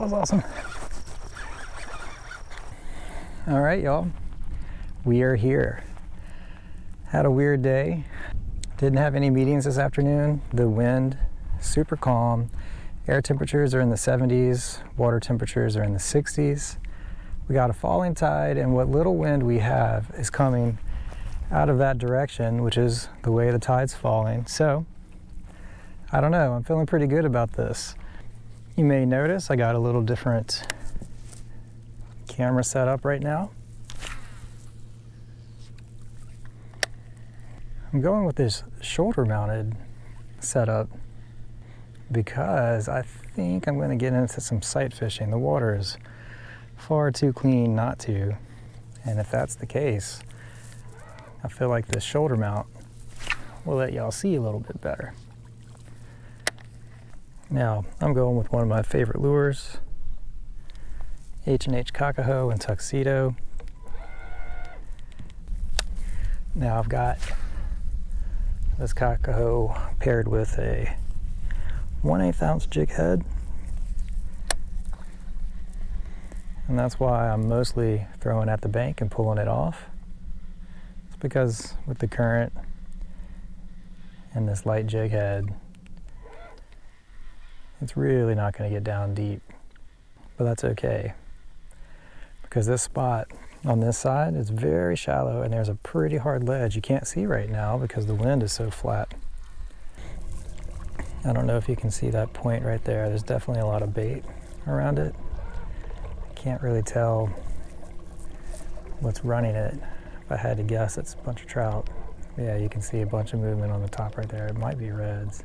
was awesome. All right, y'all. We are here. Had a weird day. Didn't have any meetings this afternoon. The wind, super calm. Air temperatures are in the 70s. Water temperatures are in the 60s. We got a falling tide, and what little wind we have is coming out of that direction, which is the way the tide's falling. So, I don't know. I'm feeling pretty good about this. You may notice I got a little different camera set up right now. I'm going with this shoulder mounted setup because I think I'm going to get into some sight fishing. The water is far too clean not to, and if that's the case, I feel like this shoulder mount will let y'all see a little bit better. Now, I'm going with one of my favorite lures, H&H Kakaho and Tuxedo. Now I've got this Kakaho paired with a 1/8 ounce jig head. And that's why I'm mostly throwing at the bank and pulling it off. It's because with the current and this light jig head, it's really not going to get down deep, but that's okay because this spot on this side is very shallow and there's a pretty hard ledge you can't see right now because the wind is so flat. I don't know if you can see that point right there. There's definitely a lot of bait around it. Can't really tell what's running it. If I had to guess, it's a bunch of trout. Yeah, you can see a bunch of movement on the top right there. It might be reds.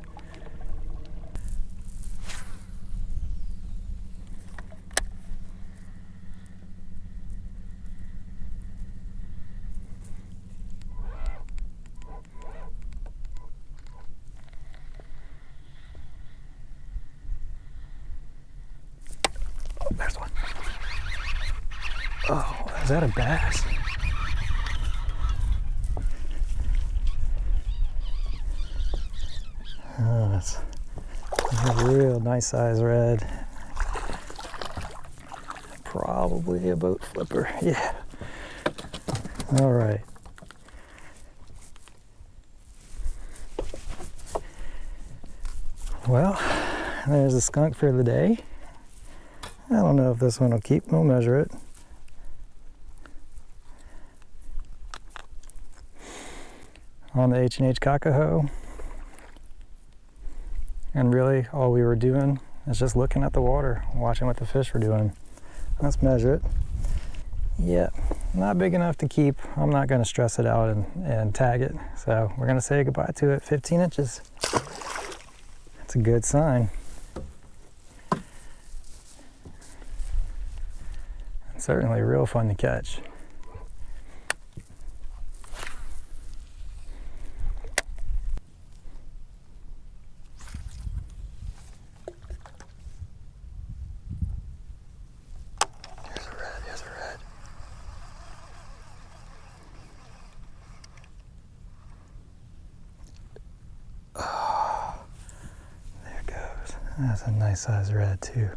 Oh, there's one. Oh, is that a bass? Oh, that's a real nice size red. Probably a boat flipper, yeah. All right. Well, there's the skunk for the day. I don't know if this one will keep. We'll measure it. On the H&H Kakaho. And really all we were doing is just looking at the water, watching what the fish were doing. Let's measure it. Yeah, not big enough to keep. I'm not going to stress it out and tag it. So we're going to say goodbye to it. 15 inches. That's a good sign. Certainly real fun to catch. Here's a red, here's a red. Oh, there it goes. That's a nice size red too.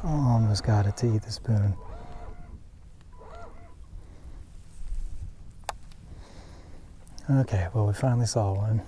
Almost got it to eat the spoon. Okay, well, we finally saw one.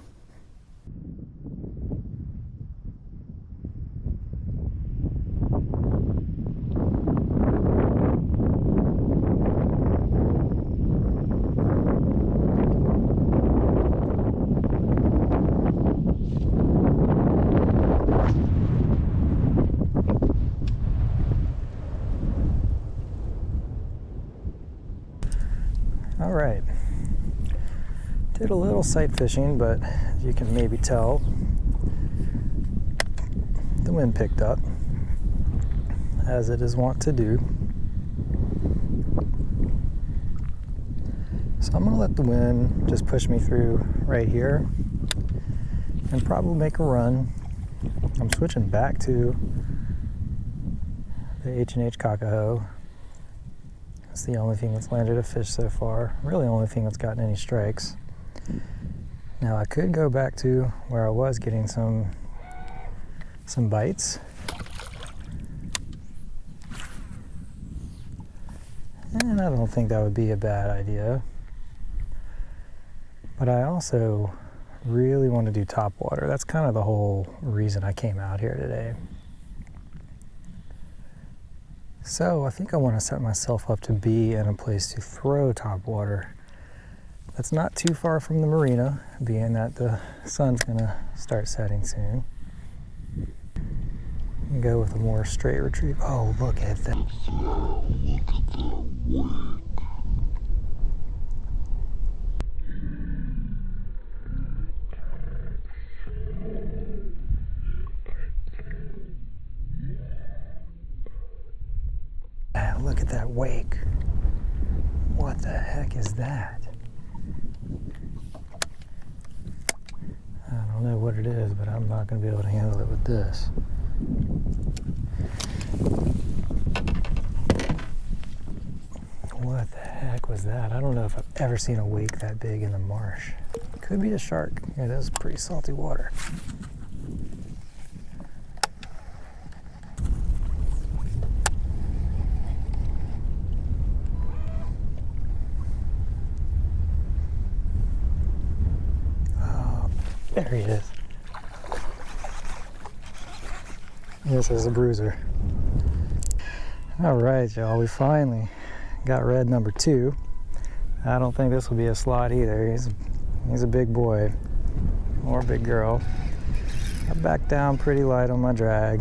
All right, did a little sight fishing, but as you can maybe tell, the wind picked up, as it is wont to do. So I'm gonna let the wind just push me through right here and probably make a run. I'm switching back to the H&H Kakaho. It's the only thing that's landed a fish so far. Really the only thing that's gotten any strikes. Now I could go back to where I was getting some bites And I don't think that would be a bad idea. But I also really want to do topwater. That's kind of the whole reason I came out here today. So I think I want to set myself up to be in a place to throw topwater that's not too far from the marina, being that the sun's going to start setting soon. And go with a more straight retrieve. Oh, look at that. Look at that wake. Look at that wake. What the heck is that? I don't know what it is, but I'm not going to be able to handle it with this. What the heck was that? I don't know if I've ever seen a wake that big in the marsh. Could be a shark. It is pretty salty water. There he is. This is a bruiser. All right, y'all, we finally got red number 2. I don't think this will be a slot either. He's a big boy or big girl. I backed down pretty light on my drag,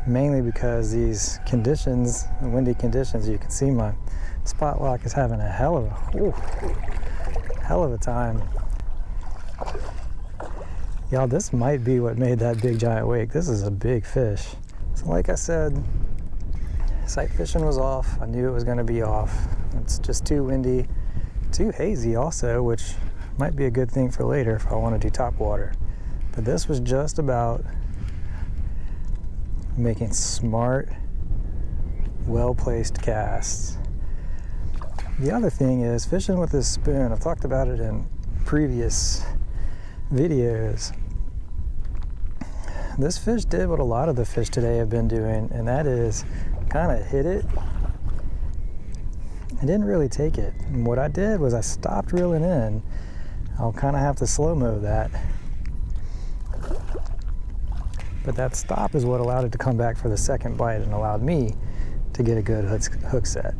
mainly because these conditions, the windy conditions, you can see my spot lock is having a hell of a time. Y'all, this might be what made that big giant wake. This is a big fish. So like I said, sight fishing was off. I knew it was gonna be off. It's just too windy, too hazy also, which might be a good thing for later if I want to do topwater. But this was just about making smart, well-placed casts. The other thing is fishing with this spoon. I've talked about it in previous videos. This fish did what a lot of the fish today have been doing, and that is kind of hit it. I didn't really take it. And what I did was I stopped reeling in. I'll kind of have to slow-mo that. But that stop is what allowed it to come back for the second bite and allowed me to get a good hook set.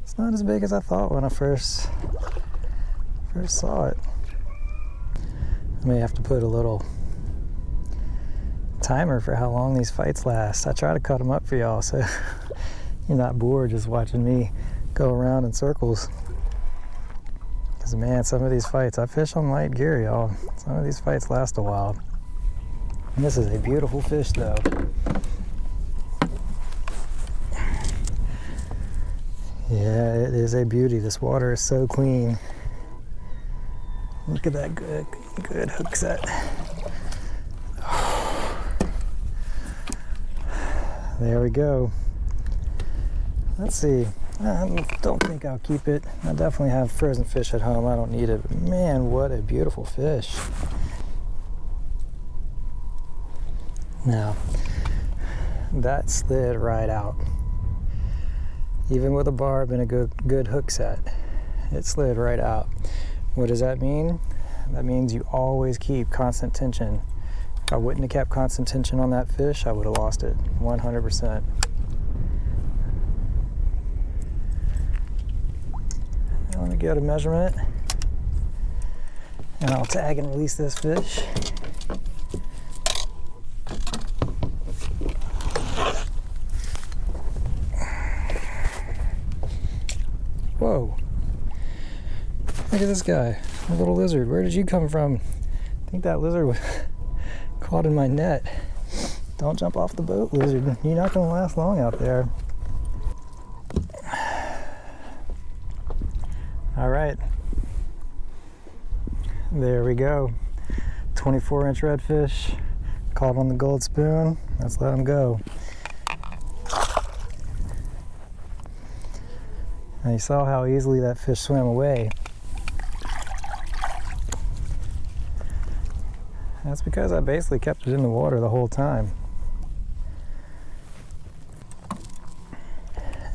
It's not as big as I thought when I first saw it. I may have to put a little timer for how long these fights last. I try to cut them up for y'all so you're not bored just watching me go around in circles. Because man, some of these fights, I fish on light gear, y'all. Some of these fights last a while. And this is a beautiful fish though. Yeah, it is a beauty. This water is so clean. Look at that good hook set. There we go. Let's see. I don't think I'll keep it. I definitely have frozen fish at home. I don't need it. But man, what a beautiful fish. Now, that slid right out. Even with a barb and a good hook set, it slid right out. What does that mean? That means you always keep constant tension. If I wouldn't have kept constant tension on that fish, I would have lost it 100%. Now let me get a measurement and I'll tag and release this fish. Whoa. Look at this guy, a little lizard. Where did you come from? I think that lizard was caught in my net. Don't jump off the boat, lizard. You're not going to last long out there. All right. There we go. 24-inch redfish caught on the gold spoon. Let's let him go. And you saw how easily that fish swam away. That's because I basically kept it in the water the whole time.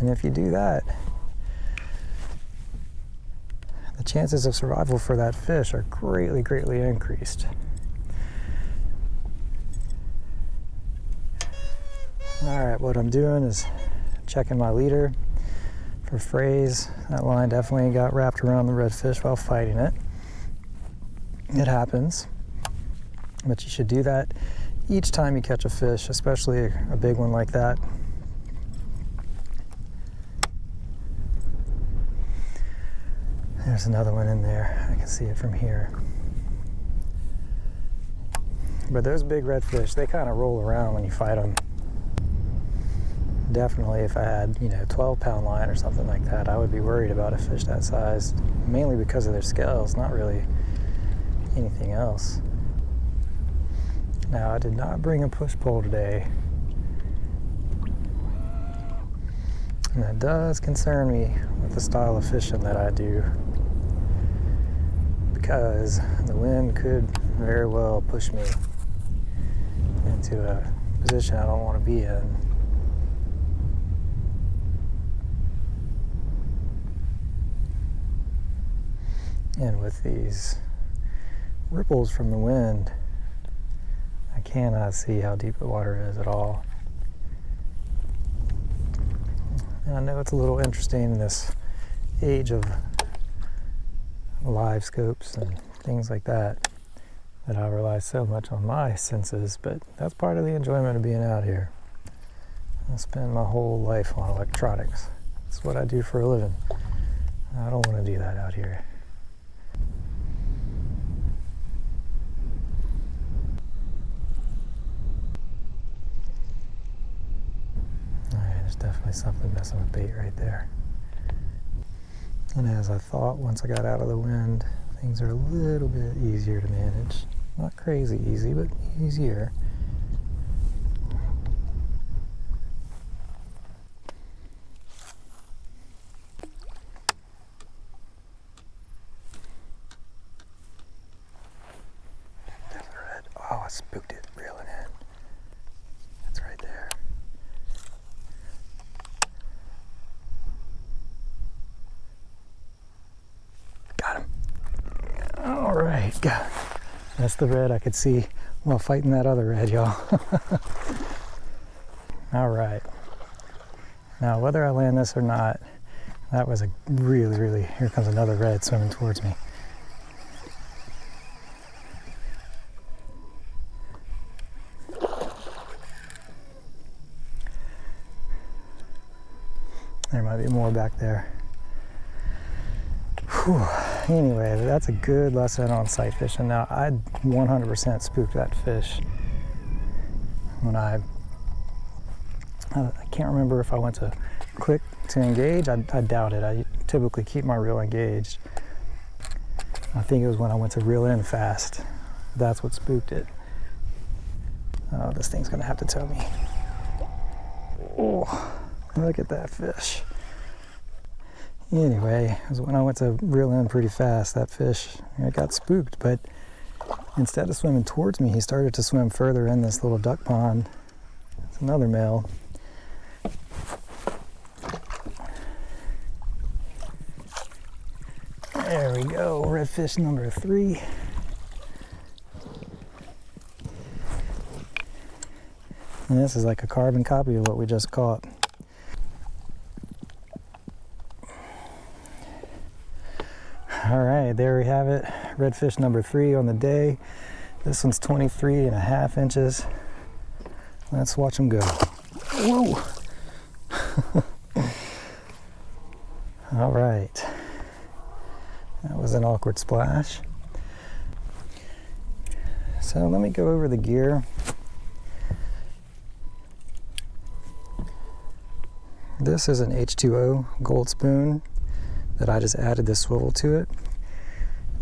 And if you do that, the chances of survival for that fish are greatly, greatly increased. All right, what I'm doing is checking my leader for frays. That line definitely got wrapped around the redfish while fighting it. It happens, but you should do that each time you catch a fish, especially a big one like that. There's another one in there. I can see it from here. But those big redfish, they kind of roll around when you fight them. Definitely if I had, 12-pound line or something like that, I would be worried about a fish that size, mainly because of their scales, not really anything else. Now, I did not bring a push pole today, and that does concern me with the style of fishing that I do, because the wind could very well push me into a position I don't want to be in. And with these ripples from the wind, I cannot see how deep the water is at all. And I know it's a little interesting in this age of live scopes and things like that, that I rely so much on my senses, but that's part of the enjoyment of being out here. I spend my whole life on electronics. It's what I do for a living. I don't want to do that out here. Definitely something messing with bait right there. And as I thought, once I got out of the wind, things are a little bit easier to manage. Not crazy easy, but easier. There's the red. Oh, I spooked it reeling in. It's right there. All right, that's the red I could see while fighting that other red, y'all. All right. Now, whether I land this or not, that was a really, here comes another red swimming towards me. There might be more back there. Whew. Anyway, that's a good lesson on sight fishing. Now, I 100% spooked that fish when I can't remember if I went to click to engage. I doubt it. I typically keep my reel engaged. I think it was when I went to reel in fast. That's what spooked it. Oh, this thing's gonna have to tow me. Oh, look at that fish. Anyway, it was when I went to reel in pretty fast, that fish, it got spooked, but instead of swimming towards me, he started to swim further in this little duck pond. It's another male. There we go, redfish number 3. And this is like a carbon copy of what we just caught. All right, there we have it. Redfish number 3 on the day. This one's 23.5 inches. Let's watch him go. Whoa! All right. That was an awkward splash. So let me go over the gear. This is an H2O gold spoon that I just added this swivel to it.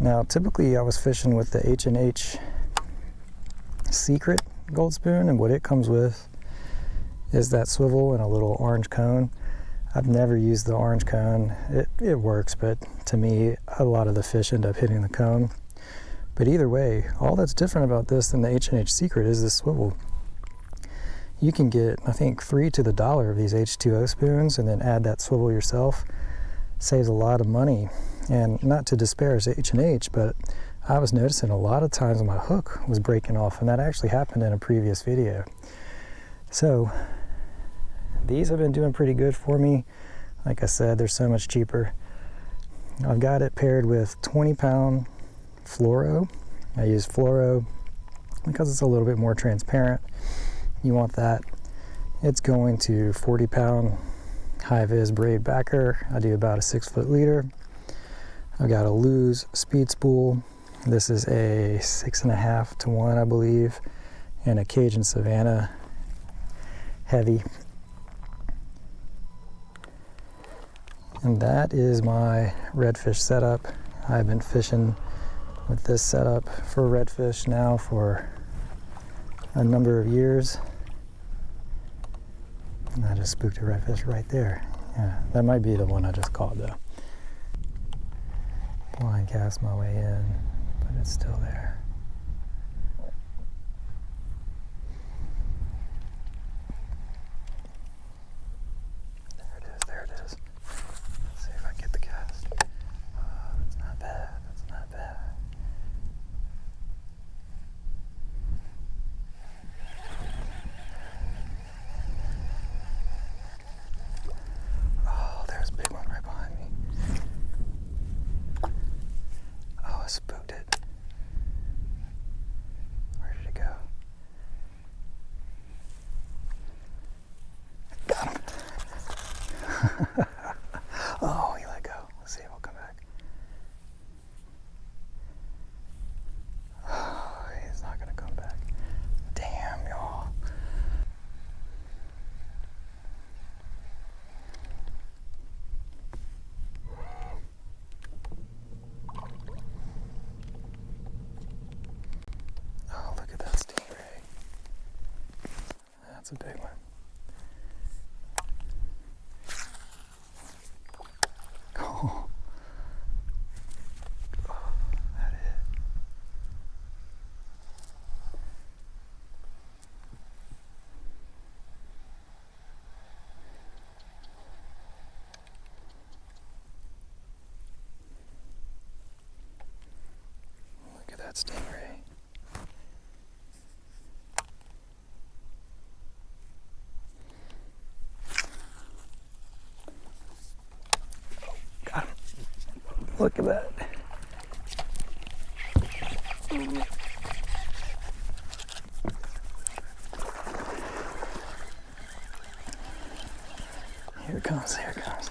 Now, typically I was fishing with the H&H Secret gold spoon, and what it comes with is that swivel and a little orange cone. I've never used the orange cone. It works, but to me, a lot of the fish end up hitting the cone. But either way, all that's different about this than the H&H Secret is this swivel. You can get, I think, 3 to the dollar of these H2O spoons and then add that swivel yourself. Saves a lot of money. And not to disparage H&H, but I was noticing a lot of times my hook was breaking off, and that actually happened in a previous video. So these have been doing pretty good for me. Like I said, they're so much cheaper. I've got it paired with 20-pound fluoro. I use fluoro because it's a little bit more transparent. You want that. It's going to 40-pound high-vis braid backer. I do about a 6-foot leader. I've got a Lew's speed spool. This is a 6.5 to 1, I believe, and a Cajun Savannah heavy. And that is my redfish setup. I've been fishing with this setup for redfish now for a number of years. And I just spooked a redfish right there. Yeah, that might be the one I just caught though. Blind cast my way in, but it's still there. There it is, there it is. Let's see if I can get the cast. Oh, that's not bad, that's not bad. Oh, there's a big one right behind me. Oh, I spooked it. Where did it go? Got him. Oh, he let go. Let's see if he'll come back. Oh, he's not gonna come back. Damn, y'all. Oh, look at that stingray. That's a big one. Oh, that is. Look at that stingray. Got him. Look at that. Here it comes, here it comes.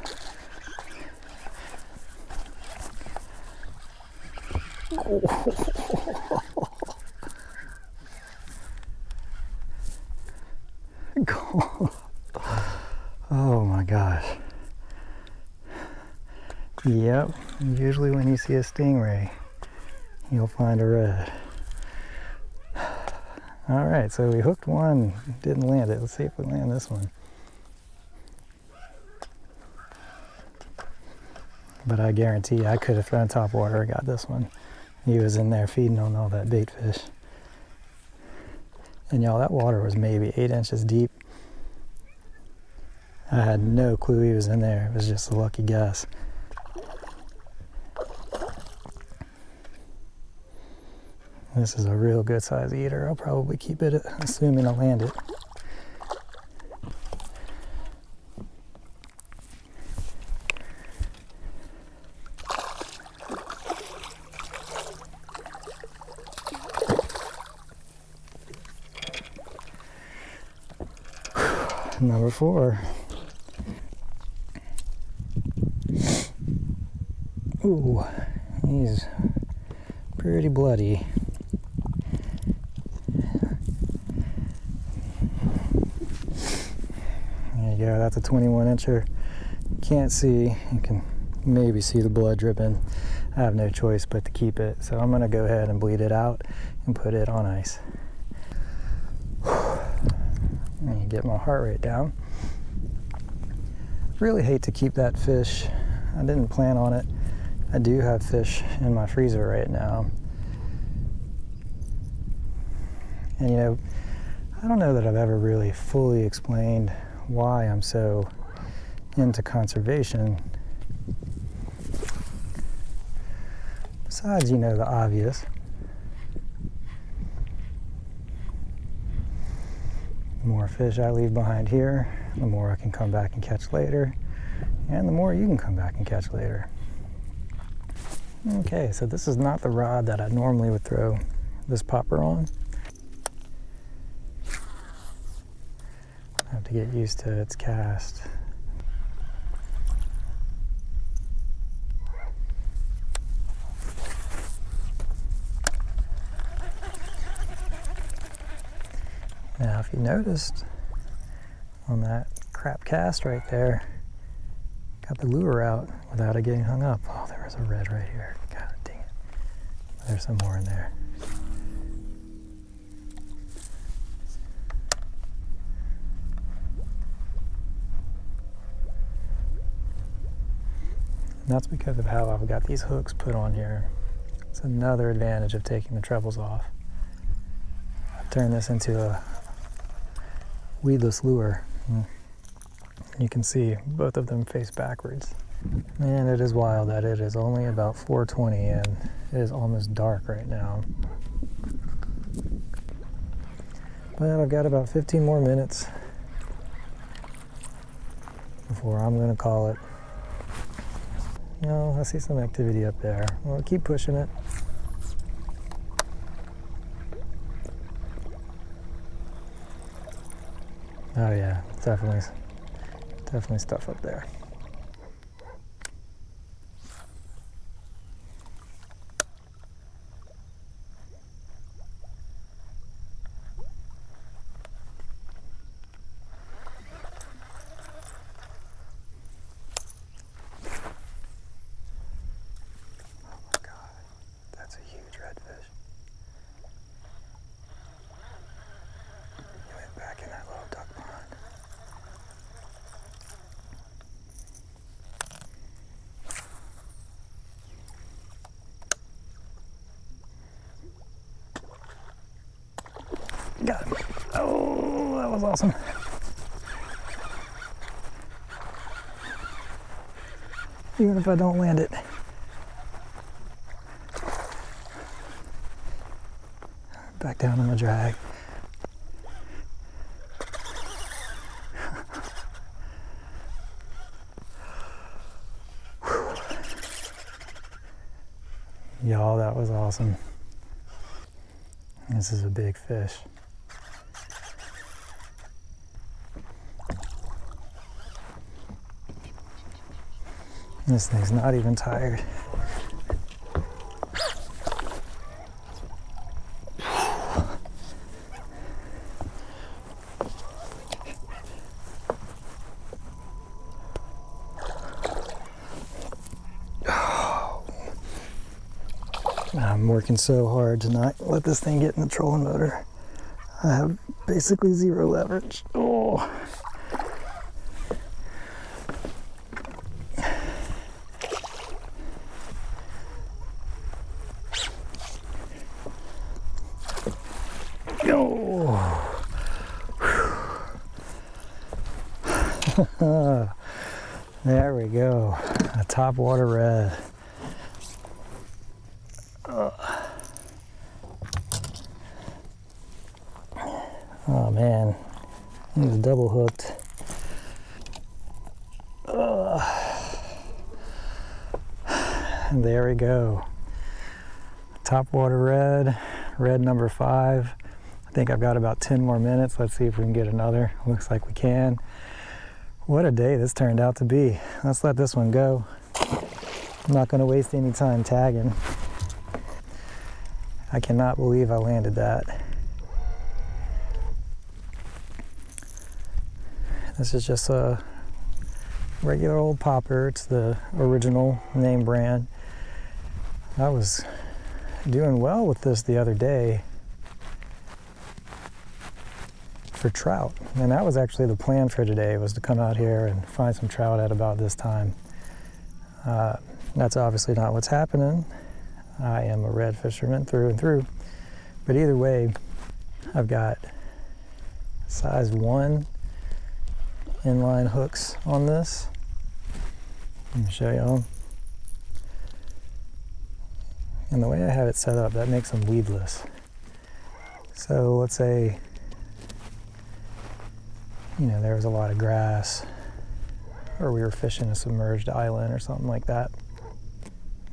Oh my gosh. Yep, usually when you see a stingray, you'll find a red. All right, so we hooked one, didn't land it. Let's see if we land this one. But I guarantee I could have thrown top water and got this one. He was in there feeding on all that bait fish. And y'all, that water was maybe 8 inches deep. I had no clue he was in there. It was just a lucky guess. This is a real good size eater. I'll probably keep it, assuming I land it. Number 4. Ooh, he's pretty bloody. There you go, that's a 21-incher. Can't see, you can maybe see the blood dripping. I have no choice but to keep it, so I'm gonna go ahead and bleed it out and put it on ice. Let me get my heart rate down. Really hate to keep that fish. I didn't plan on it. I do have fish in my freezer right now. And you know, I don't know that I've ever really fully explained why I'm so into conservation. Besides, the obvious. The more fish I leave behind here, the more I can come back and catch later, and the more you can come back and catch later. Okay, so this is not the rod that I normally would throw this popper on. I have to get used to its cast. Now, if you noticed on that crap cast right there, got the lure out without it getting hung up. Oh, there was a red right here. God dang it. There's some more in there. And that's because of how I've got these hooks put on here. It's another advantage of taking the trebles off. I've turned this into a weedless lure. You can see both of them face backwards. And it is wild that it is only about 4:20 and it is almost dark right now. But I've got about 15 more minutes before I'm going to call it. I see some activity up there. Well, keep pushing it. Oh yeah, definitely stuff up there. Got him. Oh, that was awesome. Even if I don't land it. Back down on the drag. Y'all, that was awesome. This is a big fish. This thing's not even tired. I'm working so hard to not let this thing get in the trolling motor. I have basically zero leverage. Oh. There we go, a top water red. Oh man, he's double hooked. And there we go, top water red number 5. I think I've got about 10 more minutes. Let's see if we can get another. Looks like we can. What a day this turned out to be. Let's let this one go. I'm not going to waste any time tagging. I cannot believe I landed that. This is just a regular old popper. It's the original name brand. I was doing well with this the other day for trout, and that was actually the plan for today, was to come out here and find some trout at about this time. That's obviously not what's happening. I am a red fisherman through and through, but either way, I've got size 1 inline hooks on this. Let me show y'all. And the way I have it set up, that makes them weedless. So let's say, you know, there was a lot of grass, or we were fishing a submerged island or something like that.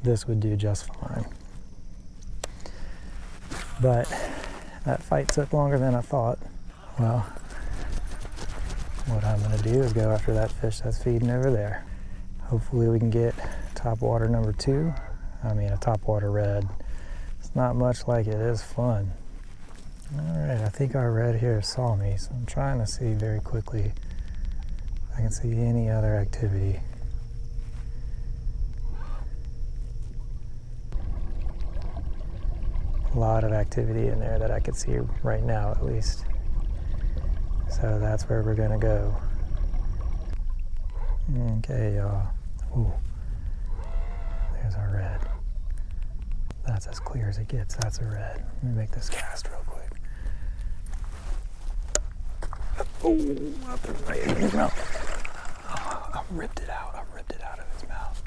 This would do just fine. But that fight took longer than I thought. Well, what I'm gonna do is go after that fish that's feeding over there. Hopefully we can get topwater number 2. I mean, a topwater red. It's not much like it is fun. All right, I think our red here saw me, so I'm trying to see very quickly if I can see any other activity. A lot of activity in there that I could see right now, at least. So that's where we're gonna go. Okay, y'all. Ooh, there's our red. That's as clear as it gets. That's a red. Let me make this cast real quick. Oh, up right in his mouth. Oh, I ripped it out. I ripped it out of his mouth.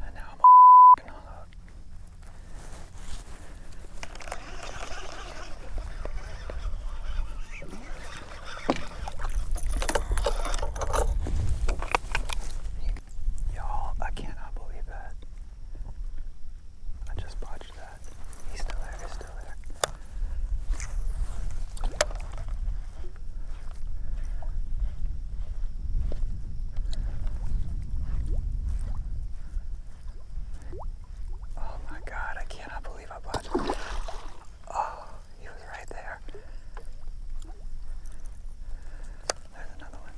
And now I'm f***ing on up. Y'all, I cannot believe that. I just botched that. He's still there. He's still there. Oh my God, I cannot believe I botched it. Oh, he was right there. There's another one.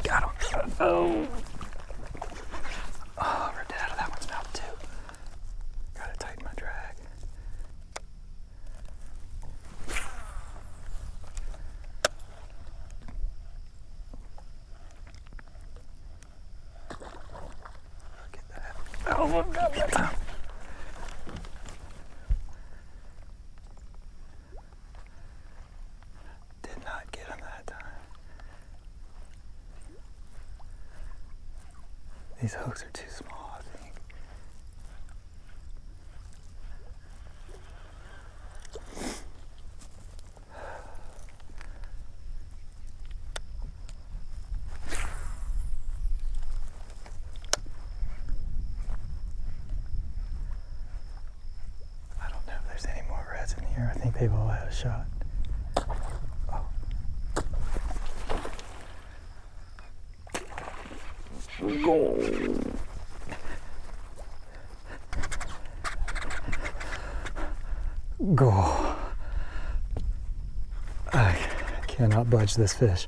Got him. Oh. Oh, I ripped it out of that one's mouth too. Gotta tighten my drag. Look at that. Oh, look at that. Did not get him that time. These hooks are too small, I think. I don't know if there's any more reds in here. I think they've all had a shot. Oh. Go. Go. I cannot budge this fish.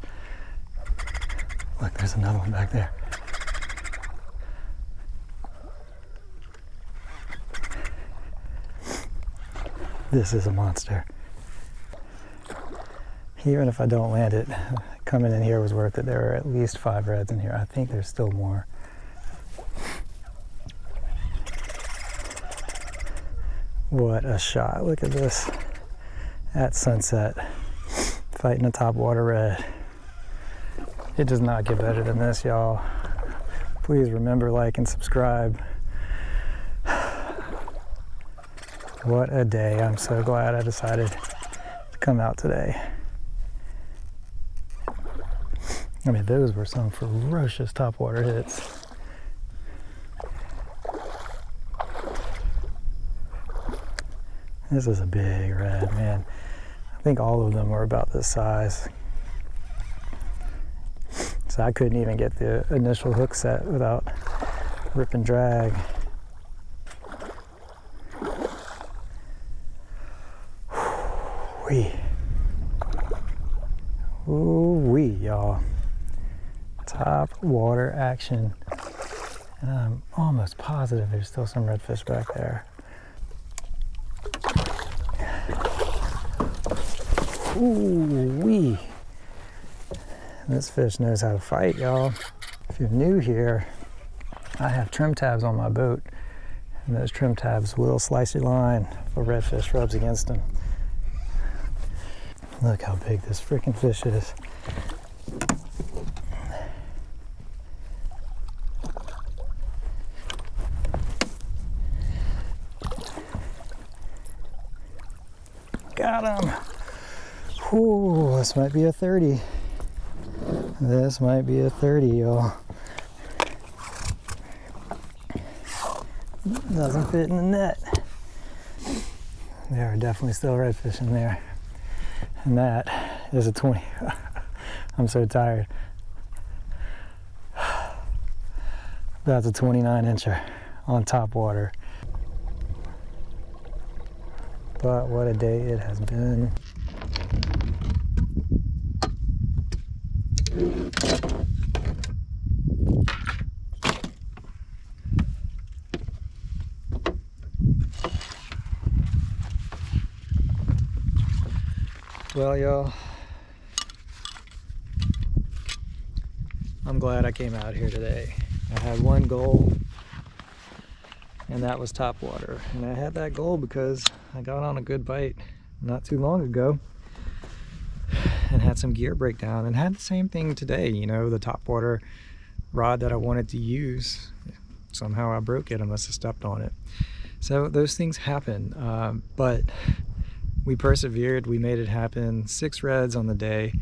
Look, there's another one back there. This is a monster. Even if I don't land it, coming in here was worth it. There were at least 5 reds in here. I think there's still more. What a shot. Look at this. At sunset, fighting a topwater red. It does not get better than this, y'all. Please remember, like and subscribe. What a day. I'm so glad I decided to come out today. I mean, those were some ferocious topwater hits. This is a big red, man. I think all of them were about this size. So I couldn't even get the initial hook set without rip and drag. Wee. Ooh-wee, y'all. Top water action. And I'm almost positive there's still some redfish back there. Ooh-wee. This fish knows how to fight, y'all. If you're new here, I have trim tabs on my boat, and those trim tabs will slice your line if a redfish rubs against them. Look how big this freaking fish is. Got him. Ooh, this might be a 30. This might be a 30, y'all. Doesn't fit in the net. There are definitely still redfish in there. And that is a 20. I'm so tired. That's a 29-incher on top water. But what a day it has been. Well, y'all, I'm glad I came out here today. I had one goal, and that was top water. And I had that goal because I got on a good bite not too long ago and had some gear breakdown, and had the same thing today. You know, the top water rod that I wanted to use, somehow I broke it. I must have stepped on it. So those things happen, but we persevered. We made it happen. 6 reds on the day.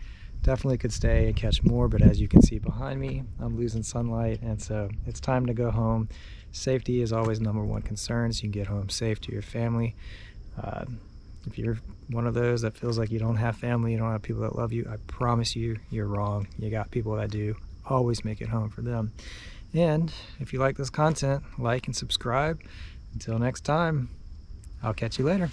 Definitely could stay and catch more, but as you can see behind me, I'm losing sunlight, and so it's time to go home. Safety is always #1 concern, so you can get home safe to your family. If you're one of those that feels like you don't have family, you don't have people that love you, I promise you, you're wrong. You got people that do. Always make it home for them. And if you like this content, like and subscribe. Until next time, I'll catch you later.